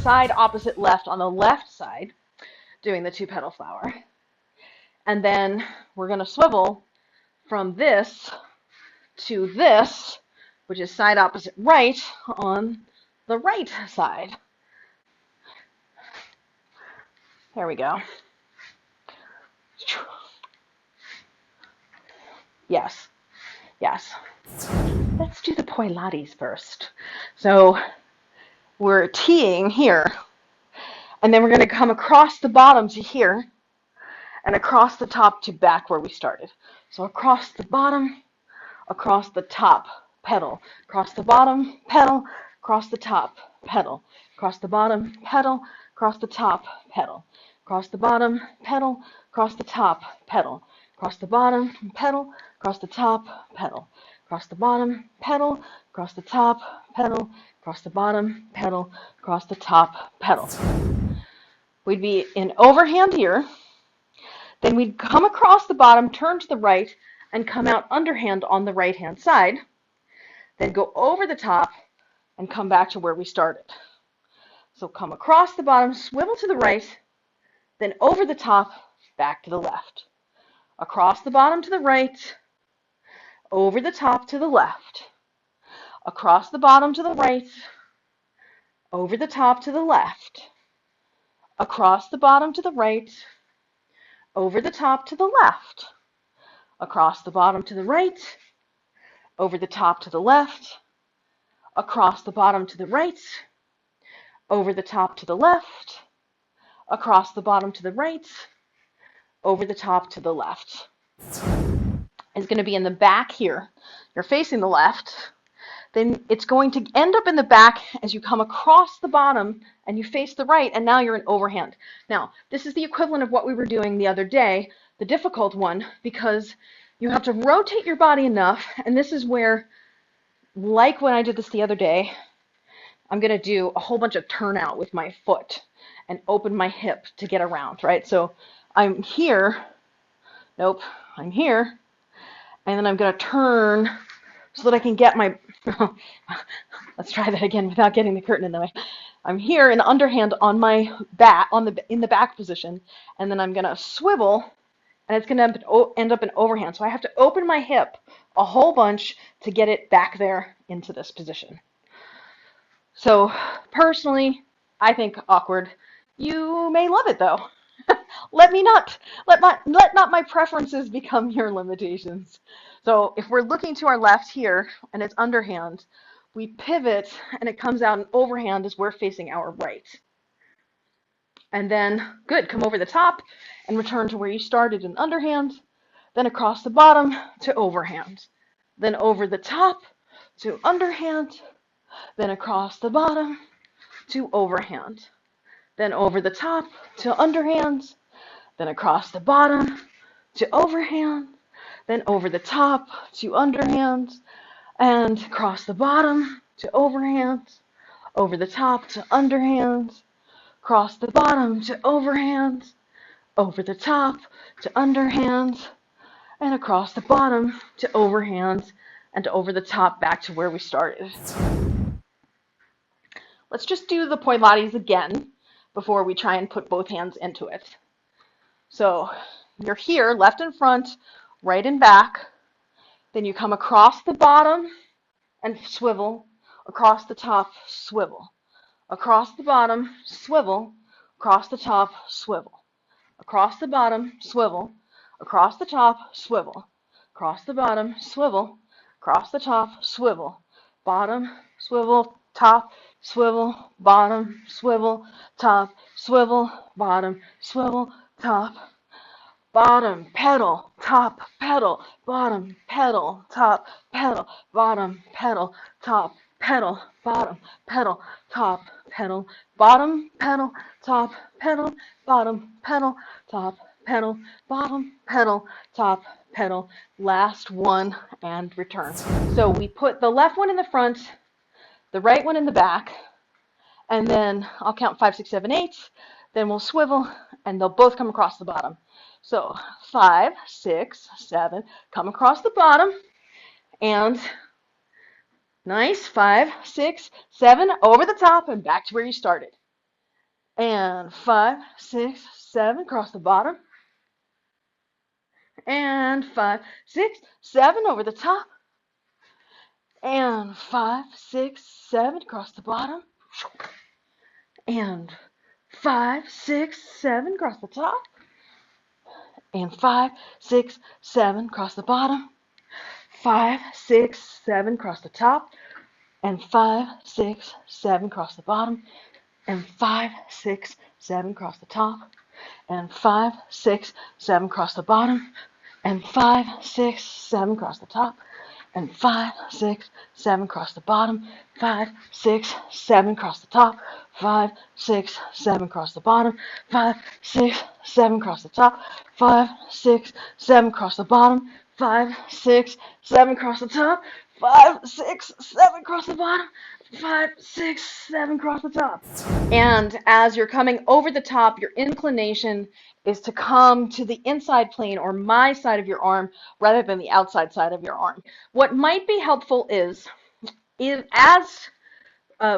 side opposite left on the left side, doing the 2-petal flower. And then we're going to swivel from this to this, which is side opposite right on the right side. There we go. Yes, yes. Let's do the Pilates first. So we're teeing here, and then we're going to come across the bottom to here, and across the top to back where we started. So across the bottom, across the top, pedal, across the bottom, pedal, across the top, pedal, across the bottom, pedal, across the top, pedal, across the bottom, pedal, across the top, pedal, across the bottom, pedal, across the top, pedal, across the bottom, pedal, across the top, pedal, across the bottom, pedal, across the top, pedal. We'd be in overhand here, then we'd come across the bottom, turn to the right, and come out underhand on the right-hand side, then go over the top and come back to where we started. So come across the bottom, swivel to the right, then over the top, back to the left. Across the bottom to the right, over the top to the left. Across the bottom to the right, over the top to the left. Across the bottom to the right, over the top to the left. Across the bottom to the right, over the top to the left, across the bottom to the right, over the top to the left, across the bottom to the right, over the top to the left. It's going to be in the back here. You're facing the left. Then it's going to end up in the back as you come across the bottom and you face the right, and now you're in overhand. Now, this is the equivalent of what we were doing the other day, the difficult one, because you have to rotate your body enough, and this is where, like when I did this the other day, I'm going to do a whole bunch of turnout with my foot and open my hip to get around, right? So I'm here, nope, I'm here, and then I'm going to turn so that I can get my, let's try that again without getting the curtain in the way. I'm here in underhand on my back, in the back position, and then I'm going to swivel, and it's going to end up in overhand. So I have to open my hip a whole bunch to get it back there into this position. So personally, I think awkward. You may love it though. Let not my preferences become your limitations. So if we're looking to our left here and it's underhand, we pivot and it comes out in overhand as we're facing our right. And then, good, come over the top and return to where you started in underhand, then across the bottom to overhand, then over the top to underhand, then across the bottom to overhand, then over the top to underhand, then across the bottom to overhand, then over the top to underhand, and across the bottom to overhand, over the top to underhand, across the bottom to overhand, over the top to underhand, and across the bottom to overhand, and over the top back to where we started. Let's just do the Pilates again before we try and put both hands into it. So you're here, left and front, right and back. Then you come across the bottom and swivel, across the top, swivel. Across the bottom, swivel, across the top, swivel. Across the bottom, swivel, across the top, swivel. Across the bottom, swivel, across the top, swivel. Bottom, swivel, top, swivel, bottom, swivel, top, swivel, bottom, swivel, top, bottom, pedal, top, pedal, bottom, pedal, top, pedal, bottom, pedal, top, pedal, bottom, pedal, top, pedal, bottom, pedal, top, pedal, bottom, pedal, top, pedal, bottom, pedal, top, pedal. Last one and return. So we put the left one in the front, the right one in the back, and then I'll count 5, 6, 7, 8. Then we'll swivel, and they'll both come across the bottom. So 5, 6, 7, come across the bottom, and nice, 5, 6, 7, over the top, and back to where you started. and 5, 6, 7, across the bottom, and 5, 6, 7 over the top, and 5, 6, 7 across the bottom, and 5, 6, 7 across the top, and 5, 6, 7 across the bottom, 5, 6, 7 across the top, and 5, 6, 7 across the bottom, and 5, 6, 7 across the top, and 5, 6, 7 across the bottom, and 5, 6, 7 across the top, and 5, 6, 7 across the bottom, 5, 6, 7 across the top, 5, 6, 7 across the bottom, 5, 6, 7 across the top, 5, 6, 7 across the bottom, 5, 6, 7 across the top, 5, 6, 7 across the bottom, 5, 6, 7 across the top. And as you're coming over the top, your inclination is to come to the inside plane or my side of your arm rather than the outside side of your arm. What might be helpful is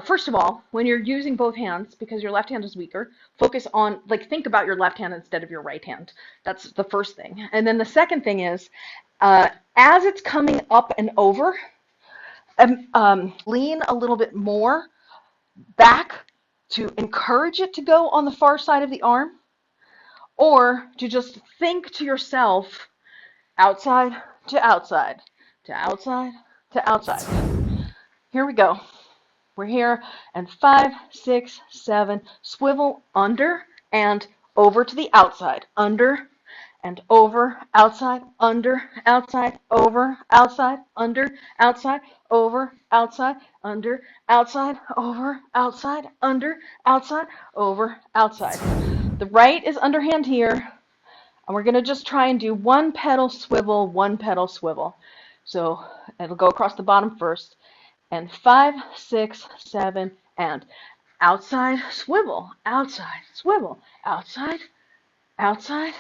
first of all, when you're using both hands, because your left hand is weaker, focus on, think about your left hand instead of your right hand. That's the first thing. And then the second thing is, as it's coming up and over, lean a little bit more back to encourage it to go on the far side of the arm, or to just think to yourself, outside to outside, to outside to outside. Here we go. We're here, and 5, 6, 7, swivel under and over to the outside, under and over, outside, under, outside, over, outside, under, outside, over, outside, under, outside, over, outside, under, outside, over, outside. The right is underhand here, and we're going to just try and do one petal swivel, one petal swivel. So it'll go across the bottom first, and 5, 6, 7, and outside, swivel, outside, swivel, outside, outside,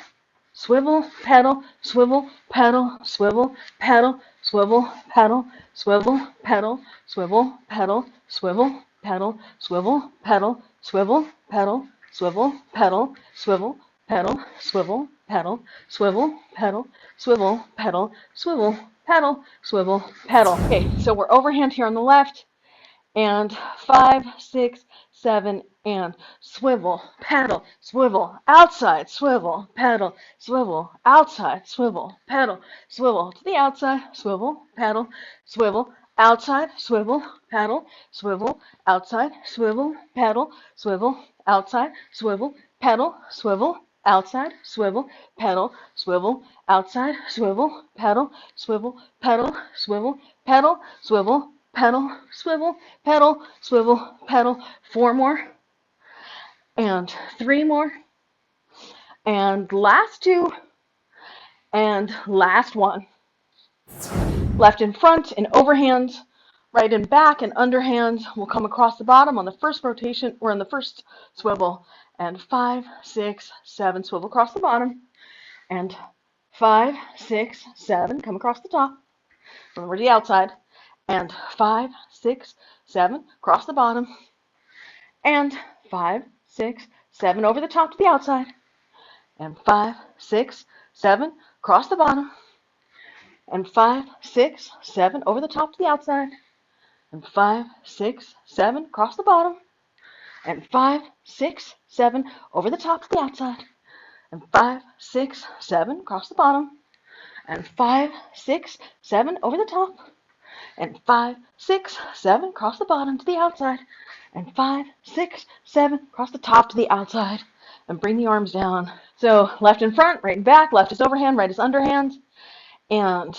swivel, pedal, swivel, pedal, swivel, pedal, swivel, pedal, swivel, pedal, swivel, pedal, swivel, pedal, swivel, pedal, swivel, pedal, swivel, pedal, swivel, pedal, swivel, pedal, swivel, pedal, swivel, pedal, swivel, pedal, swivel, pedal. Okay, so we're overhand here on the left, and 5, 6, 7, and swivel, pedal, swivel, outside, swivel, pedal, swivel, outside, swivel, pedal, swivel, to the outside, swivel, pedal, swivel, outside, swivel, pedal, swivel, outside, swivel, pedal, swivel, outside, swivel, pedal, swivel, outside, swivel, pedal, swivel, outside, swivel, pedal, swivel, pedal, swivel, pedal, swivel, pedal, swivel, pedal, swivel, pedal. 4 more, and 3 more, and last 2, and last 1. Left in front and overhand, right in back and underhand will come across the bottom on the first rotation, or on the first swivel, and 5, 6, 7, swivel across the bottom, and 5, 6, 7, come across the top, remember the outside, and 5, 6, 7, across the bottom, and 5, 6, 7, over the top to the outside, and 5, 6, 7, across the bottom, and 5, 6, 7, over the top to the outside, and 5, 6, 7, across the bottom, and 5, 6, 7, over the top to the outside, and 5, 6, 7, across the bottom, and 5, 6, 7, over the top, and 5, 6, 7, across the bottom to the outside, and 5, 6, 7, across the top to the outside, and bring the arms down. So left in front, right in back, left is overhand, right is underhand, and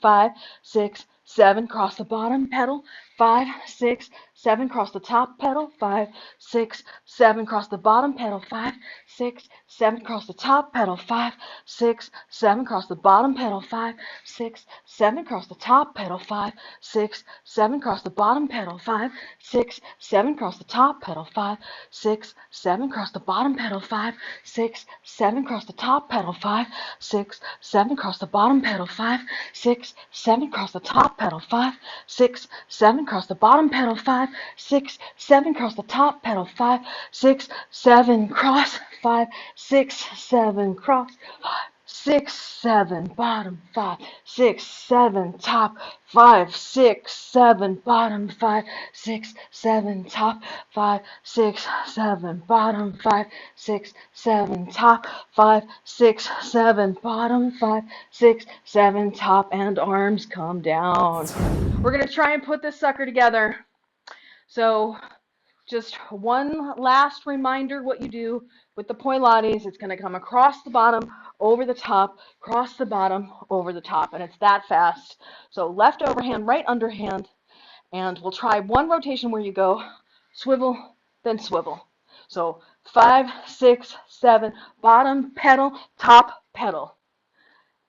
5, 6, 7, across the bottom, pedal, 5, 6, 7, across the top, pedal, 5, 6, 7, across the bottom, pedal, 5, 6, 7, across the top, pedal, 5, 6, 7, across the bottom, pedal, 5, 6, 7, across the top, pedal, 5, 6, 7, across the bottom, pedal, 5, 6, 7, across the top, pedal, 5, 6, 7, across the bottom, pedal, 5, 6, 7, across the top, pedal, 5, 6, 7, across the bottom, pedal, 5, 6, 7, across the top, pedal, 5, 6, 7, 7, cross the bottom pedal, 5, 6, 7, cross the top pedal, 5, 6, 7, cross, 5, 6, 7, cross, 5, 6, 7, bottom, 5, 6, 7, top, 5, 6, 7, bottom, 5, 6, 7, top, 5, 6, 7, bottom, 5, 6, 7, top, 5, 6, 7, bottom, 5, 6, 7, top, and arms come down. We're going to try and put this sucker together. So just one last reminder what you do with the Pilates. It's going to come across the bottom, over the top, cross the bottom, over the top, and it's that fast. So left overhand, right underhand, and we'll try one rotation where you go swivel, then swivel. So 5, 6, 7, bottom pedal, top pedal,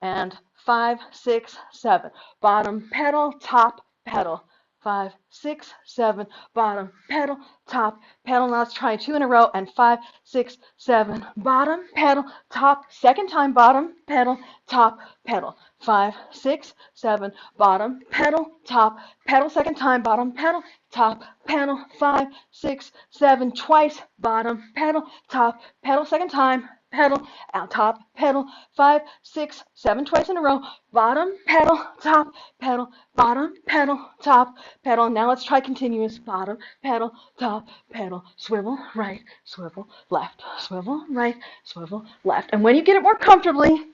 and 5, 6, 7, bottom pedal, top pedal. 5, 6, 7, bottom, pedal, top, pedal. Now let's try 2 in a row, and 5, 6, 7, bottom, pedal, top, second time, bottom, pedal, top, pedal. 5, 6, 7, bottom, pedal, top, pedal, second time, bottom, pedal, top, pedal, 5, 6, 7, twice, bottom, pedal, top, pedal, second time, pedal, out top, pedal, 5, 6, 7, twice in a row, bottom, pedal, top, pedal, bottom, pedal, top, pedal. Now let's try continuous, bottom, pedal, top, pedal, swivel, right, swivel, left, swivel, right, swivel, left. And when you get it more comfortably,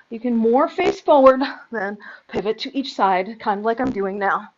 you can more face forward, then pivot to each side, kind of like I'm doing now.